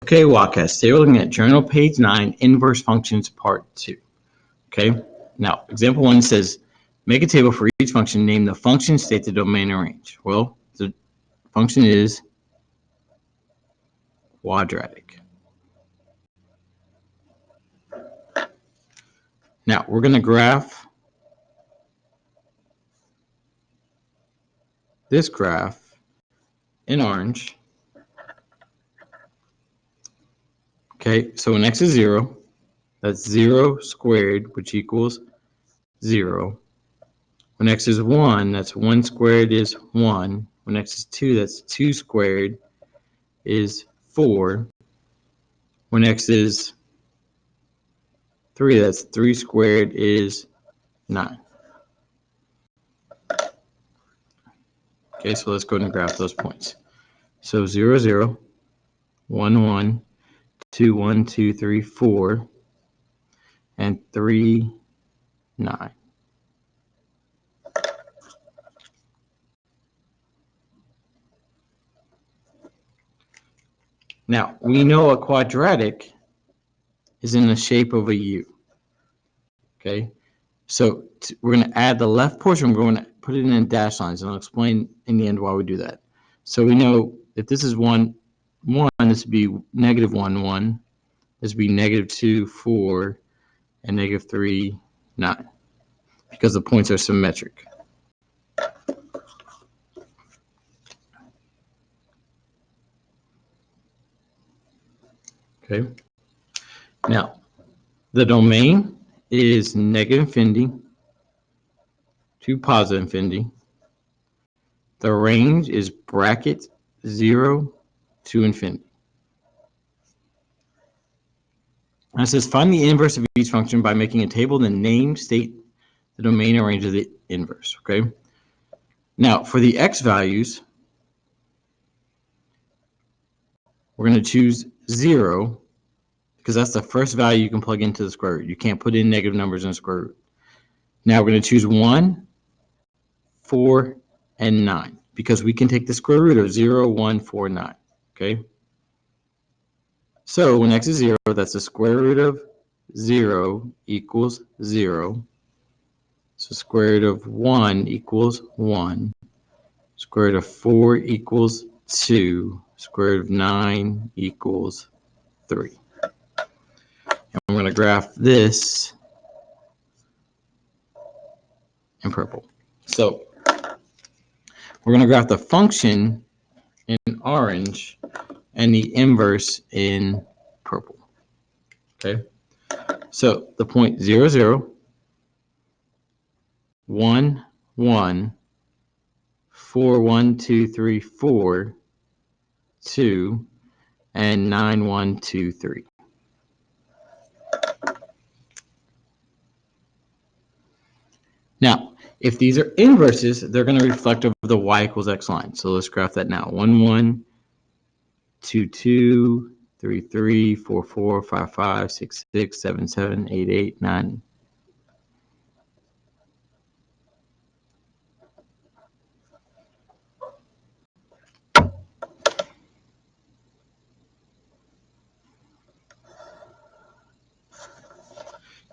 Okay, Wildcats, today we're looking at Journal page 9, Inverse Functions Part 2. Okay, now example 1 says, make a table for each function, name the function, state the domain and range. Well, the function is quadratic. Now we're going to graph this graph in orange. Okay, so when x is 0, that's 0 squared, which equals 0. When x is 1, that's 1 squared is 1. When x is 2, that's 2 squared is 4. When x is 3, that's 3 squared is 9. Okay, so let's go ahead and graph those points. So 0, 0, 1, 1, 2, 1, 2, 3, 4, and 3, 9. Now, we know a quadratic is in the shape of a U. Okay, so we're going to add the left portion, we're going to put it in dashed lines, and I'll explain in the end why we do that. So we know if this is 1, 1, this would be negative 1, 1. This would be negative 2, 4, and negative 3, 9, because the points are symmetric. Okay. Now, the domain is negative infinity to positive infinity. The range is bracket 0 to infinity. And it says find the inverse of each function by making a table, then name, state the domain and range of the inverse. Okay. Now, for the x values, we're going to choose 0 because that's the first value you can plug into the square root. You can't put in negative numbers in the square root. Now we're going to choose 1, 4, and 9 because we can take the square root of 0, 1, 4, 9. Okay. So when x is 0, that's the square root of 0 equals 0. So square root of 1 equals 1. Square root of 4 equals 2. Square root of 9 equals 3. And I'm going to graph this in purple. So we're going to graph the function in orange and the inverse in purple. Okay. So the point 0, 0, 1, 1, 4, 1, 2, 3, 4, 2, and 9, 1, 2, 3. Now, if these are inverses, they're going to reflect over the y equals x line. So let's graph that now. 1, 1, 2, 2, 3, 3, 4, 4, 5, 5, 6, 6, 7, 7, 8, 8, 9.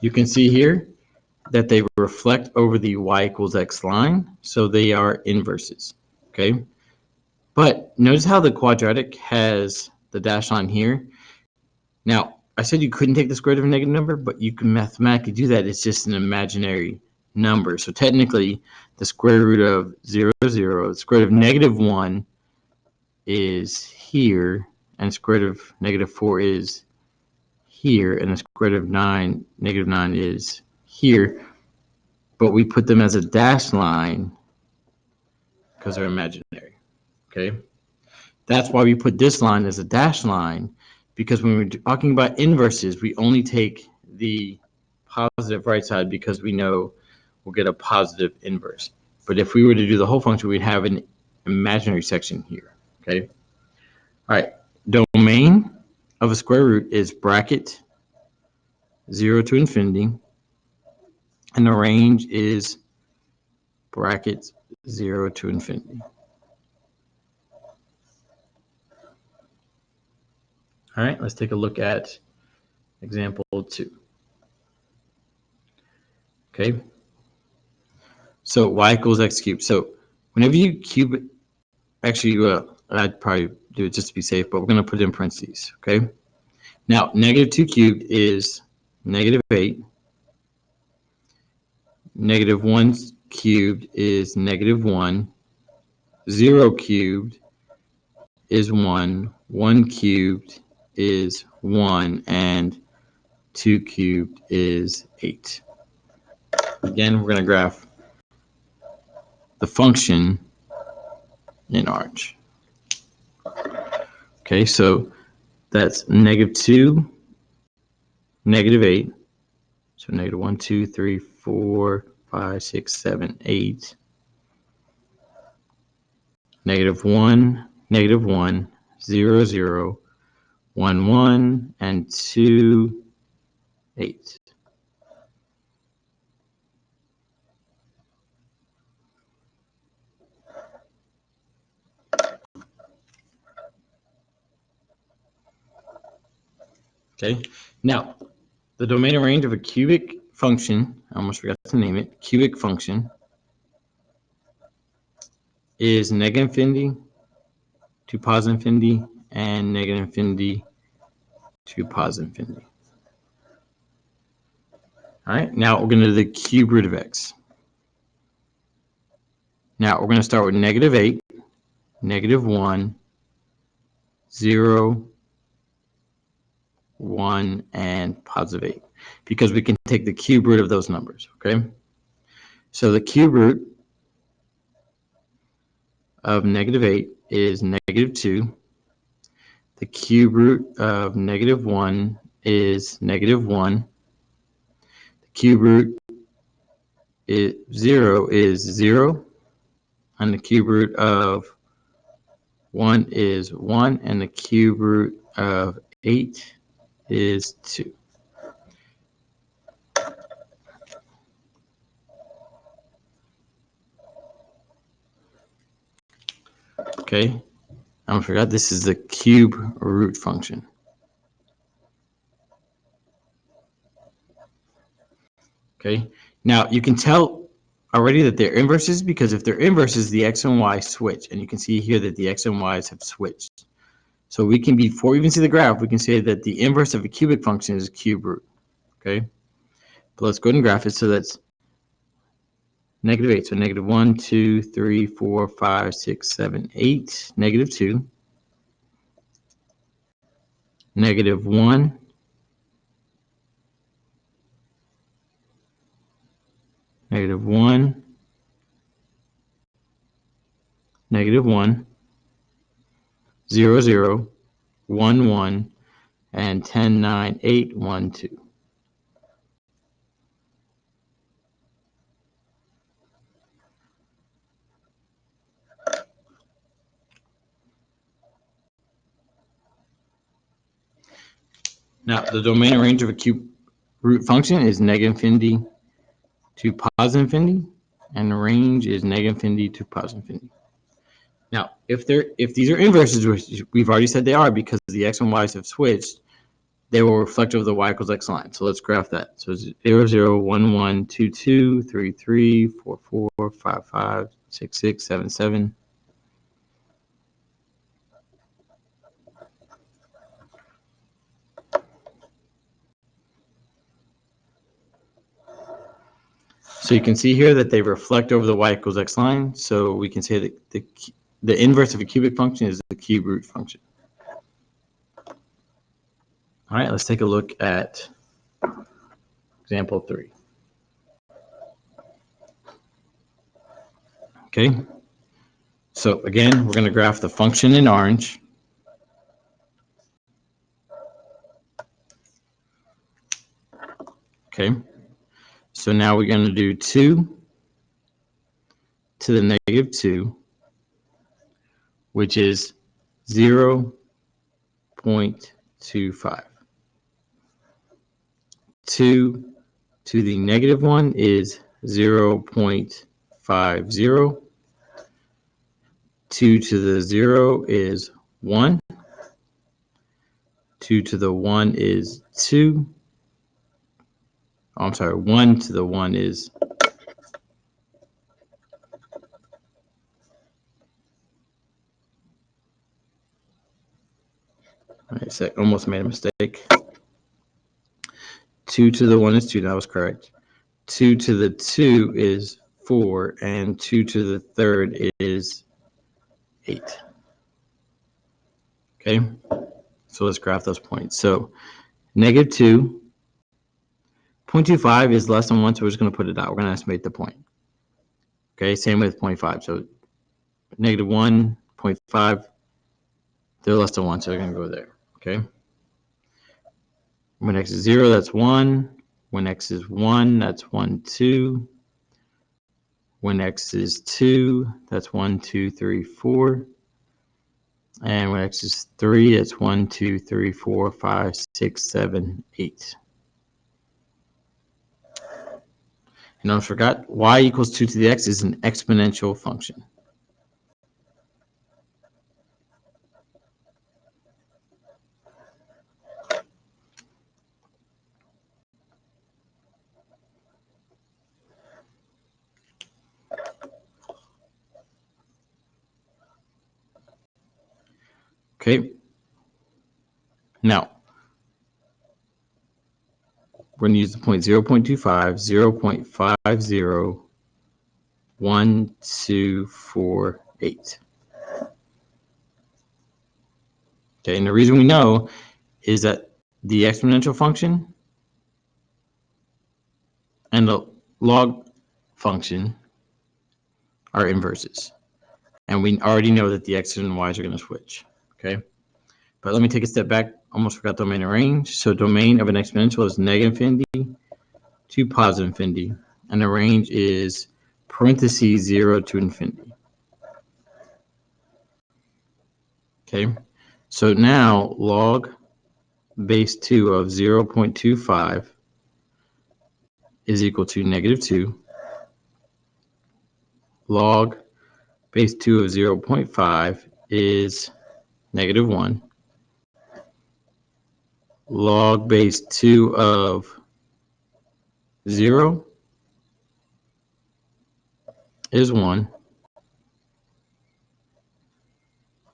You can see here that they reflect over the y equals x line, so they are inverses. Okay, but notice how the quadratic has the dash line here. Now, I said you couldn't take the square root of a negative number, but you can mathematically do that. It's just an imaginary number. So technically, the square root of 0, 0, the square root of negative 1 is here, and the square root of negative 4 is here, and the square root of negative 9 is here. But we put them as a dashed line because they're imaginary. Okay, that's why we put this line as a dashed line, because when we're talking about inverses, we only take the positive right side because we know we'll get a positive inverse. But if we were to do the whole function, we'd have an imaginary section here. Okay. All right. Domain of a square root is bracket 0 to infinity, and the range is bracket 0 to infinity. All right, let's take a look at example 2. Okay, so y equals x cubed. So whenever you cube, actually, I'd probably do it just to be safe, but we're going to put it in parentheses, okay? Now, negative 2 cubed is negative 8. Negative 1 cubed is negative 1. 0 cubed is 1. 1 cubed is 1. And 2 cubed is 8. Again, we're going to graph the function in orange. Okay, so that's negative 2, negative 8. So negative 1, 2, 3, 4, 5, 6, 7, 8. Negative 1, negative 1, 0, 0, 1, 1, and 2, 8. Okay, now the domain and range of a cubic function, I almost forgot to name it, cubic function, is negative infinity to positive infinity and negative infinity to positive infinity. All right, now we're going to do the cube root of x. Now we're going to start with negative 8, negative 1, 0, 1, and positive 8, because we can take the cube root of those numbers, okay? So the cube root of negative 8 is negative 2. The cube root of negative 1 is negative 1. The cube root is 0 is 0. And the cube root of 1 is 1. And the cube root of 8 is 2. Okay, I forgot this is the cube root function. Okay, now you can tell already that they're inverses, because if they're inverses, the x and y switch. And you can see here that the x and y's have switched. So we can, before we even see the graph, we can say that the inverse of a cubic function is a cube root. Okay, but let's go ahead and graph it. So that's negative 8. So negative 1, 2, 3, 4, 5, 6, 7, 8. Negative 2. Negative 1. Negative 1. Negative 1. 0, 0. 1, 1. And 10, 9, 8, 1, 2. Now, the domain and range of a cube root function is negative infinity to positive infinity, and the range is negative infinity to positive infinity. Now, if these are inverses, which we've already said they are because the x and y's have switched, they will reflect over the y equals x line. So let's graph that. So 0, 0, 1, 1, 2, 2, 3, 3, 4, 4, 5, 5, 6, 6, 7, 7. So you can see here that they reflect over the y equals x line. So we can say that the inverse of a cubic function is the cube root function. All right, let's take a look at example 3. Okay, so again, we're going to graph the function in orange. Okay, so now we're going to do 2 to the negative 2, which is 0.25. 2 to the negative 1 is 0.50. 2 to the 0 is 1. 2 to the 1 is 2. Oh, I'm sorry, 1 to the 1 is I almost made a mistake. 2 to the 1 is 2. That was correct. 2 to the 2 is 4, and 2 to the third is 8. Okay, so let's graph those points. So negative 2, 0.25 is less than 1, so we're just going to put it out. We're going to estimate the point. Okay, same with 0.5. So negative 1, 0.5, they're less than 1, so they're going to go there. Okay. When x is 0, that's 1. When x is 1, that's 1, 2. When x is 2, that's 1, 2, 3, 4. And when x is 3, it's 1, 2, 3, 4, 5, 6, 7, 8. And I forgot, y equals 2 to the x is an exponential function. Okay. Now, we're going to use the point 0.25, 0.50, 1, 2, 4, 8. Okay, and the reason we know is that the exponential function and the log function are inverses. And we already know that the x's and y's are going to switch. Okay, but let me take a step back. Almost forgot domain and range. So domain of an exponential is negative infinity to positive infinity, and the range is parentheses 0 to infinity. Okay, so now log base 2 of 0.25 is equal to negative 2. Log base 2 of 0.5 is negative 1. Log base 2 of 0 is 1.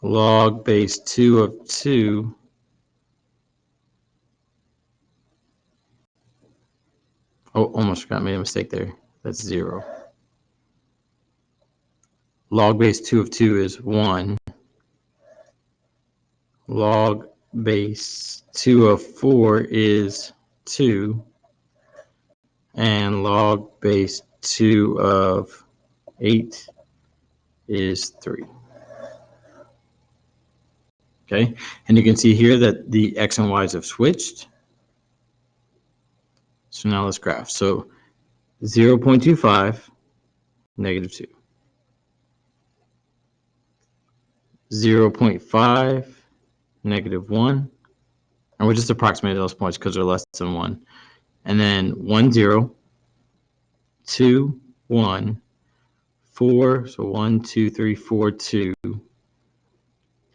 Log base 2 of 2 almost forgot, made a mistake there. That's 0. Log base 2 of 2 is 1. Log base 2 of 4 is 2. And log base 2 of 8 is 3. Okay, and you can see here that the x and y's have switched. So now let's graph. So 0.25, negative 2. 0.5, negative 1. And we'll just approximate those points because they're less than 1. And then 1, 0, 2, 1, 4, so 1, 2, 3, 4, 2,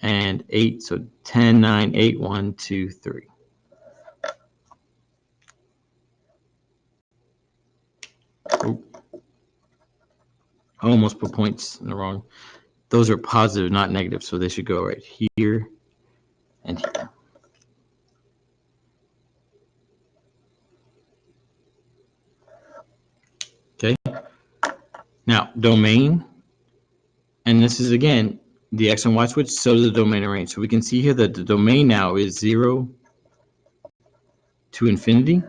and 8, so 10, 9, 8, 1, 2, 3. Oh, I almost put points in the wrong. Those are positive, not negative, so they should go right here and here. Okay. Now, domain, and this is again the x and y switch, so does the domain and range. So we can see here that the domain now is 0 to infinity,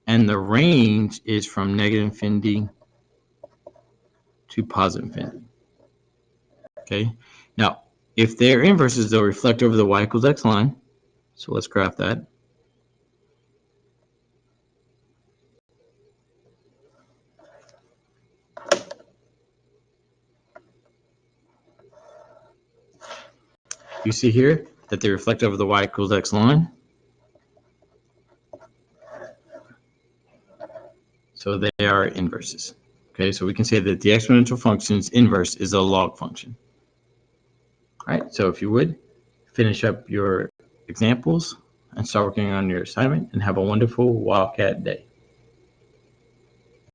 and the range is from negative infinity to positive infinity. Okay. Now, if they're inverses, they'll reflect over the y equals x line. So let's graph that. You see here that they reflect over the y equals x line. So they are inverses. Okay, so we can say that the exponential function's inverse is a log function. All right, so if you would, finish up your examples and start working on your assignment, and have a wonderful Wildcat day.